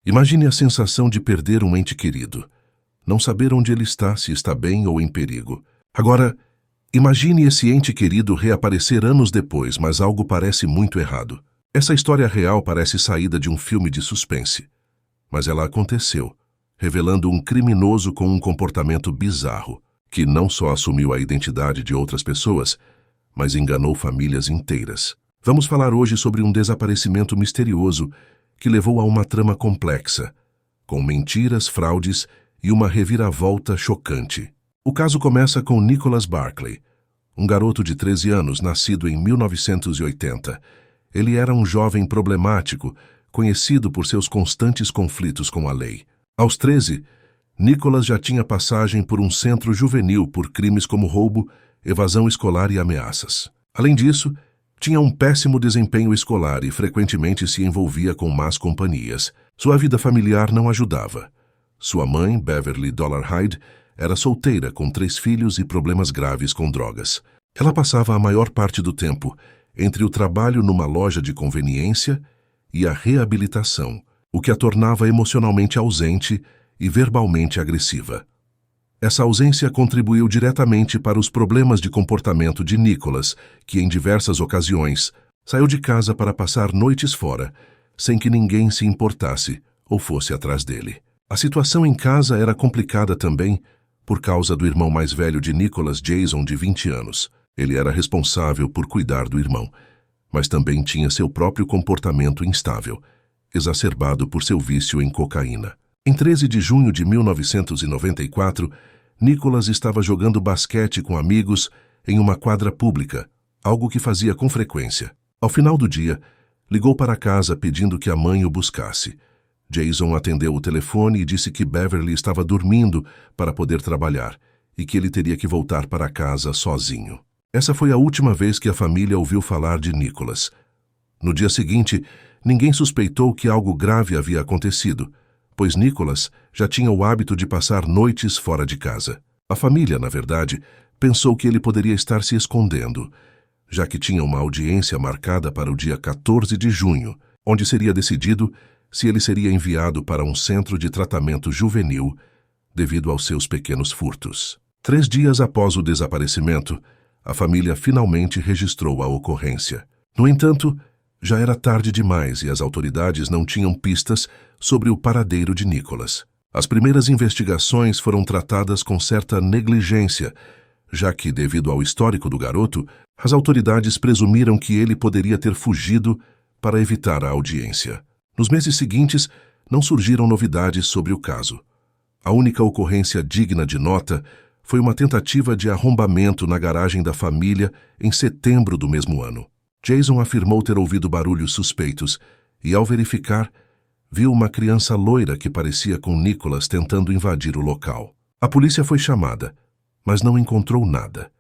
Imagine a sensação de perder um ente querido. Não saber onde ele está, se está bem ou em perigo. Agora, imagine esse ente querido reaparecer anos depois, mas algo parece muito errado. Essa história real parece saída de um filme de suspense. Mas ela aconteceu, revelando um criminoso com um comportamento bizarro, que não só assumiu a identidade de outras pessoas, mas enganou famílias inteiras. Vamos falar hoje sobre um desaparecimento misterioso que levou a uma trama complexa, com mentiras, fraudes e uma reviravolta chocante. O caso começa com Nicholas Barclay, um garoto de 13 anos nascido em 1980. Ele era um jovem problemático, conhecido por seus constantes conflitos com a lei. Aos 13, Nicholas já tinha passagem por um centro juvenil por crimes como roubo, evasão escolar e ameaças. Além disso, tinha um péssimo desempenho escolar e frequentemente se envolvia com más companhias. Sua vida familiar não ajudava. Sua mãe, Beverly Dollarhide, era solteira com 3 filhos e problemas graves com drogas. Ela passava a maior parte do tempo entre o trabalho numa loja de conveniência e a reabilitação, o que a tornava emocionalmente ausente e verbalmente agressiva. Essa ausência contribuiu diretamente para os problemas de comportamento de Nicholas, que em diversas ocasiões saiu de casa para passar noites fora, sem que ninguém se importasse ou fosse atrás dele. A situação em casa era complicada também por causa do irmão mais velho de Nicholas, Jason, de 20 anos. Ele era responsável por cuidar do irmão, mas também tinha seu próprio comportamento instável, exacerbado por seu vício em cocaína. Em 13 de junho de 1994, Nicholas estava jogando basquete com amigos em uma quadra pública, algo que fazia com frequência. Ao final do dia, ligou para casa pedindo que a mãe o buscasse. Jason atendeu o telefone e disse que Beverly estava dormindo para poder trabalhar e que ele teria que voltar para casa sozinho. Essa foi a última vez que a família ouviu falar de Nicholas. No dia seguinte, ninguém suspeitou que algo grave havia acontecido, pois Nicholas já tinha o hábito de passar noites fora de casa. A família, na verdade, pensou que ele poderia estar se escondendo, já que tinha uma audiência marcada para o dia 14 de junho, onde seria decidido se ele seria enviado para um centro de tratamento juvenil devido aos seus pequenos furtos. 3 dias após o desaparecimento, a família finalmente registrou a ocorrência. No entanto, já era tarde demais e as autoridades não tinham pistas sobre o paradeiro de Nicholas. As primeiras investigações foram tratadas com certa negligência, já que, devido ao histórico do garoto, as autoridades presumiram que ele poderia ter fugido para evitar a audiência. Nos meses seguintes, não surgiram novidades sobre o caso. A única ocorrência digna de nota foi uma tentativa de arrombamento na garagem da família em setembro do mesmo ano. Jason afirmou ter ouvido barulhos suspeitos e, ao verificar, viu uma criança loira que parecia com Nicholas tentando invadir o local. A polícia foi chamada, mas não encontrou nada.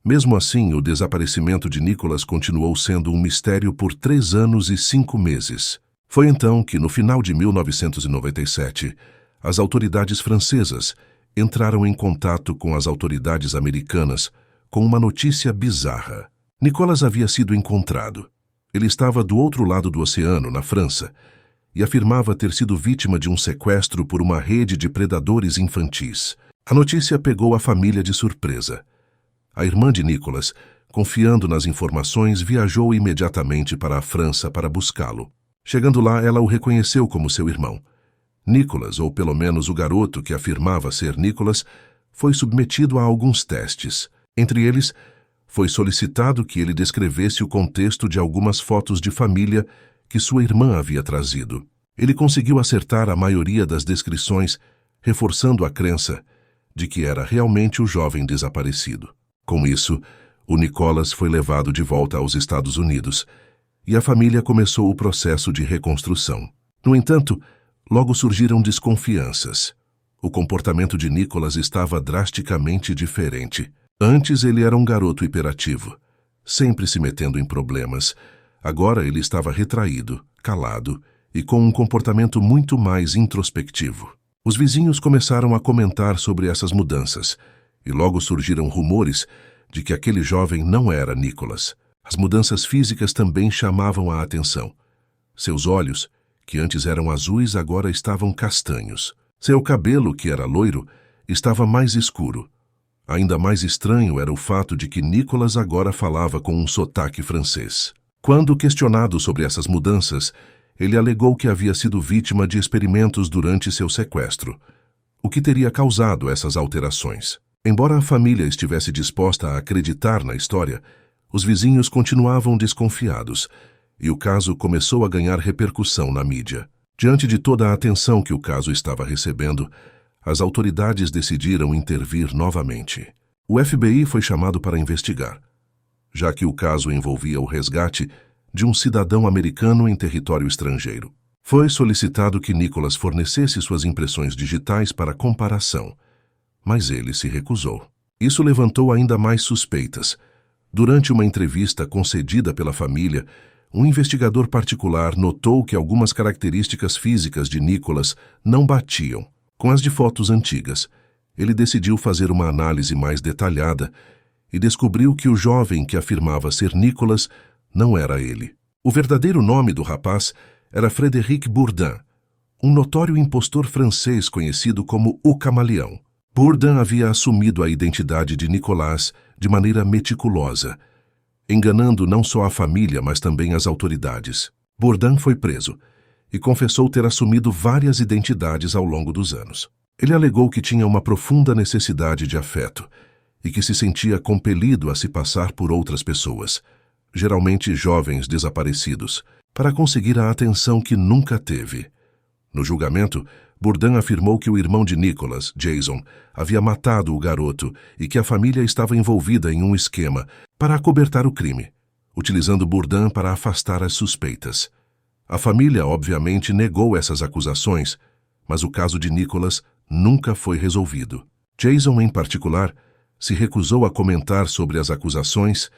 Mesmo assim, o desaparecimento de Nicholas continuou sendo um mistério por 3 anos e 5 meses. Foi então que, no final de 1997, as autoridades francesas entraram em contato com as autoridades americanas com uma notícia bizarra. Nicholas havia sido encontrado. Ele estava do outro lado do oceano, na França, e afirmava ter sido vítima de um sequestro por uma rede de predadores infantis. A notícia pegou a família de surpresa. A irmã de Nicholas, confiando nas informações, viajou imediatamente para a França para buscá-lo. Chegando lá, ela o reconheceu como seu irmão. Nicholas, ou pelo menos o garoto que afirmava ser Nicholas, foi submetido a alguns testes. Entre eles, foi solicitado que ele descrevesse o contexto de algumas fotos de família que sua irmã havia trazido. Ele conseguiu acertar a maioria das descrições, reforçando a crença de que era realmente o jovem desaparecido. Com isso, o Nicholas foi levado de volta aos Estados Unidos e a família começou o processo de reconstrução. No entanto, logo surgiram desconfianças. O comportamento de Nicholas estava drasticamente diferente. Antes ele era um garoto hiperativo, sempre se metendo em problemas. Agora ele estava retraído, calado e com um comportamento muito mais introspectivo. Os vizinhos começaram a comentar sobre essas mudanças e logo surgiram rumores de que aquele jovem não era Nicholas. As mudanças físicas também chamavam a atenção. Seus olhos, que antes eram azuis, agora estavam castanhos. Seu cabelo, que era loiro, estava mais escuro. Ainda mais estranho era o fato de que Nicholas agora falava com um sotaque francês. Quando questionado sobre essas mudanças, ele alegou que havia sido vítima de experimentos durante seu sequestro, o que teria causado essas alterações. Embora a família estivesse disposta a acreditar na história, os vizinhos continuavam desconfiados, e o caso começou a ganhar repercussão na mídia. Diante de toda a atenção que o caso estava recebendo, as autoridades decidiram intervir novamente. O FBI foi chamado para investigar, já que o caso envolvia o resgate de um cidadão americano em território estrangeiro. Foi solicitado que Nicholas fornecesse suas impressões digitais para comparação, mas ele se recusou. Isso levantou ainda mais suspeitas. Durante uma entrevista concedida pela família, um investigador particular notou que algumas características físicas de Nicholas não batiam com as de fotos antigas. Ele decidiu fazer uma análise mais detalhada e descobriu que o jovem que afirmava ser Nicholas não era ele. O verdadeiro nome do rapaz era Frédéric Bourdin, um notório impostor francês conhecido como o Camaleão. Bourdin havia assumido a identidade de Nicolas de maneira meticulosa, enganando não só a família, mas também as autoridades. Bourdin foi preso e confessou ter assumido várias identidades ao longo dos anos. Ele alegou que tinha uma profunda necessidade de afeto e que se sentia compelido a se passar por outras pessoas, geralmente jovens desaparecidos, para conseguir a atenção que nunca teve. No julgamento, Bourdin afirmou que o irmão de Nicholas, Jason, havia matado o garoto e que a família estava envolvida em um esquema para acobertar o crime, utilizando Bourdin para afastar as suspeitas. A família, obviamente, negou essas acusações, mas o caso de Nicholas nunca foi resolvido. Jason, em particular, se recusou a comentar sobre as acusações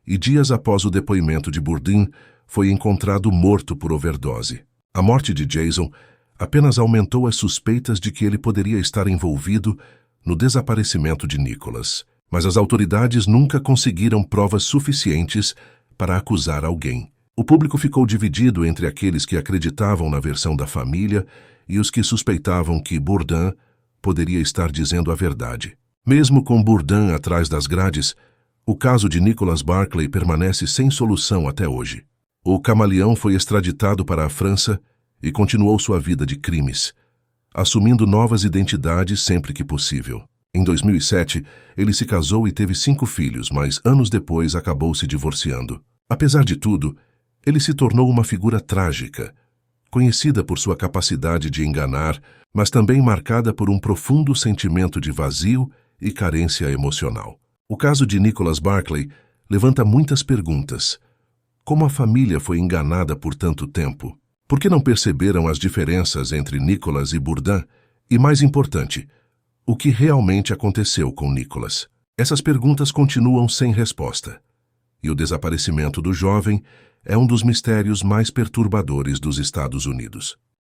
e, dias após o depoimento de Bourdin, foi encontrado morto por overdose. A morte de Jason apenas aumentou as suspeitas de que ele poderia estar envolvido no desaparecimento de Nicholas, mas as autoridades nunca conseguiram provas suficientes para acusar alguém. O público ficou dividido entre aqueles que acreditavam na versão da família e os que suspeitavam que Bourdin poderia estar dizendo a verdade. Mesmo com Bourdin atrás das grades, o caso de Nicholas Barclay permanece sem solução até hoje. O camaleão foi extraditado para a França e continuou sua vida de crimes, assumindo novas identidades sempre que possível. Em 2007, ele se casou e teve 5 filhos, mas anos depois acabou se divorciando. Apesar de tudo, ele se tornou uma figura trágica, conhecida por sua capacidade de enganar, mas também marcada por um profundo sentimento de vazio e carência emocional. O caso de Nicholas Barclay levanta muitas perguntas. Como a família foi enganada por tanto tempo? Por que não perceberam as diferenças entre Nicholas e Bourdin? E, mais importante, o que realmente aconteceu com Nicholas? Essas perguntas continuam sem resposta. E o desaparecimento do jovem é um dos mistérios mais perturbadores dos Estados Unidos.